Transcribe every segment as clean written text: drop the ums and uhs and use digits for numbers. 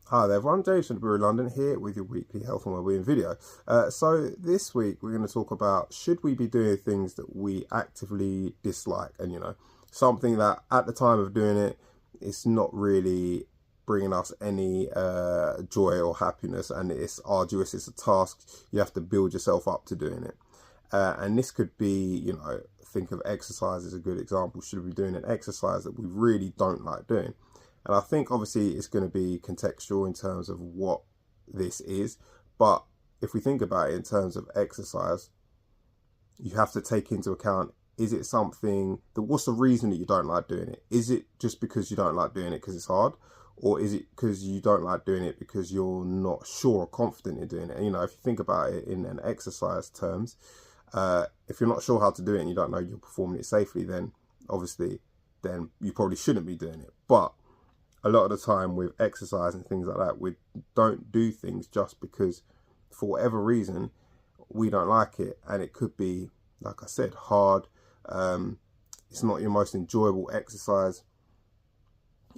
Hi there everyone, James from Bureau London here with your weekly health and wellbeing video. So this week we're going to talk about, should we be doing things that we actively dislike, and something that at the time of doing it, it's not really bringing us any joy or happiness, and it's arduous, it's a task, you have to build yourself up to doing it. And this could be, think of exercise as a good example. Should we be doing an exercise that we really don't like doing? And I think obviously it's going to be contextual in terms of what this is. But if we think about it in terms of exercise, you have to take into account, is it something that, what's the reason that you don't like doing it? Is it just because you don't like doing it because it's hard? Or is it because you don't like doing it because you're not sure or confident in doing it? And, if you think about it in an exercise terms, if you're not sure how to do it and you don't know you're performing it safely, then obviously then you probably shouldn't be doing it. But a lot of the time with exercise and things like that, we don't do things just because for whatever reason we don't like it. And it could be, like I said, hard. It's not your most enjoyable exercise.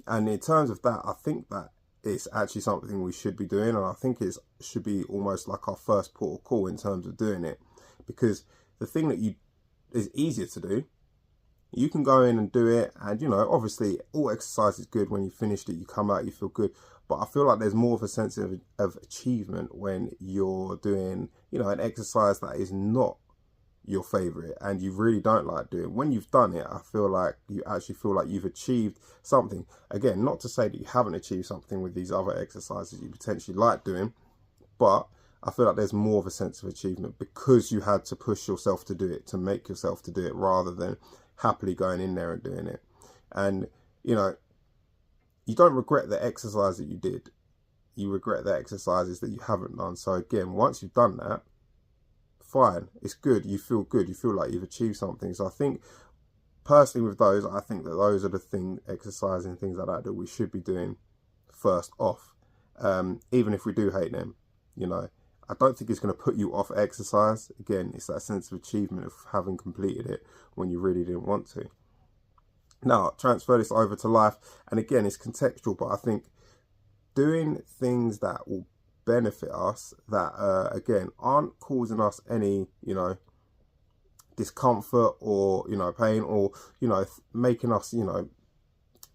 And in terms of that, I think that it's actually something we should be doing. And I think it should be almost like our first port of call in terms of doing it. Because the thing that is easier to do, you can go in and do it, and obviously all exercise is good. When you finished it, you come out, you feel good. But I feel like there's more of a sense of achievement when you're doing an exercise that is not your favorite and you really don't like doing. When you've done it, I feel like you actually feel like you've achieved something. Again, not to say that you haven't achieved something with these other exercises you potentially like doing, but I feel like there's more of a sense of achievement because you had to push yourself to do it, to make yourself to do it, rather than happily going in there and doing it. And you don't regret the exercise that you did, you regret the exercises that you haven't done. So again, once you've done that, fine, it's good, you feel good, you feel like you've achieved something. So I think personally with those, I think that those are the exercises and things like that we should be doing first off, even if we do hate them. I don't think it's going to put you off exercise. Again, it's that sense of achievement of having completed it when you really didn't want to. Now, transfer this over to life. And again, it's contextual, but I think doing things that will benefit us, that, again, aren't causing us any, discomfort or, pain, or, making us,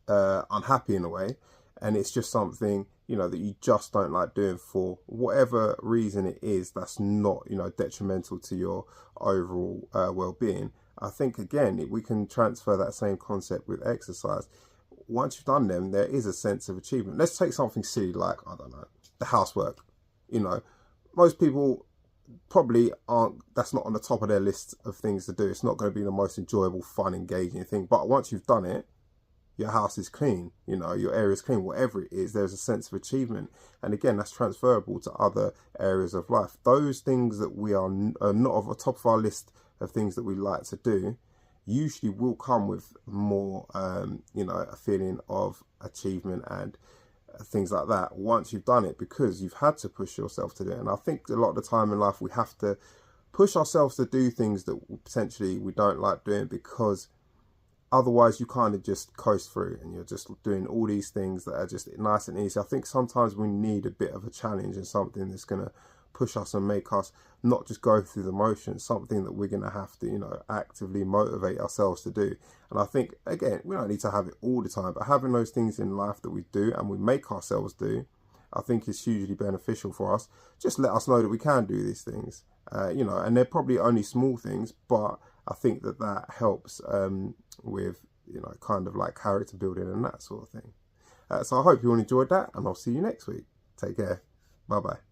unhappy in a way. And it's just something, that you just don't like doing for whatever reason it is, that's not, detrimental to your overall well-being. I think, again, we can transfer that same concept with exercise. Once you've done them, there is a sense of achievement. Let's take something silly like, I don't know, the housework. Most people probably aren't, that's not on the top of their list of things to do. It's not going to be the most enjoyable, fun, engaging thing. But once you've done it, your house is clean, your area is clean, whatever it is, there's a sense of achievement. And again, that's transferable to other areas of life. Those things that we are not of the top of our list of things that we like to do, usually will come with more, a feeling of achievement and things like that once you've done it, because you've had to push yourself to do it. And I think a lot of the time in life, we have to push ourselves to do things that potentially we don't like doing, because otherwise you kind of just coast through and you're just doing all these things that are just nice and easy. I think sometimes we need a bit of a challenge and something that's going to push us and make us not just go through the motions, something that we're going to have to, actively motivate ourselves to do. And I think, again, we don't need to have it all the time, but having those things in life that we do and we make ourselves do, I think is hugely beneficial for us. Just let us know that we can do these things, and they're probably only small things, but I think that helps with, kind of like character building and that sort of thing. So I hope you all enjoyed that, and I'll see you next week. Take care. Bye-bye.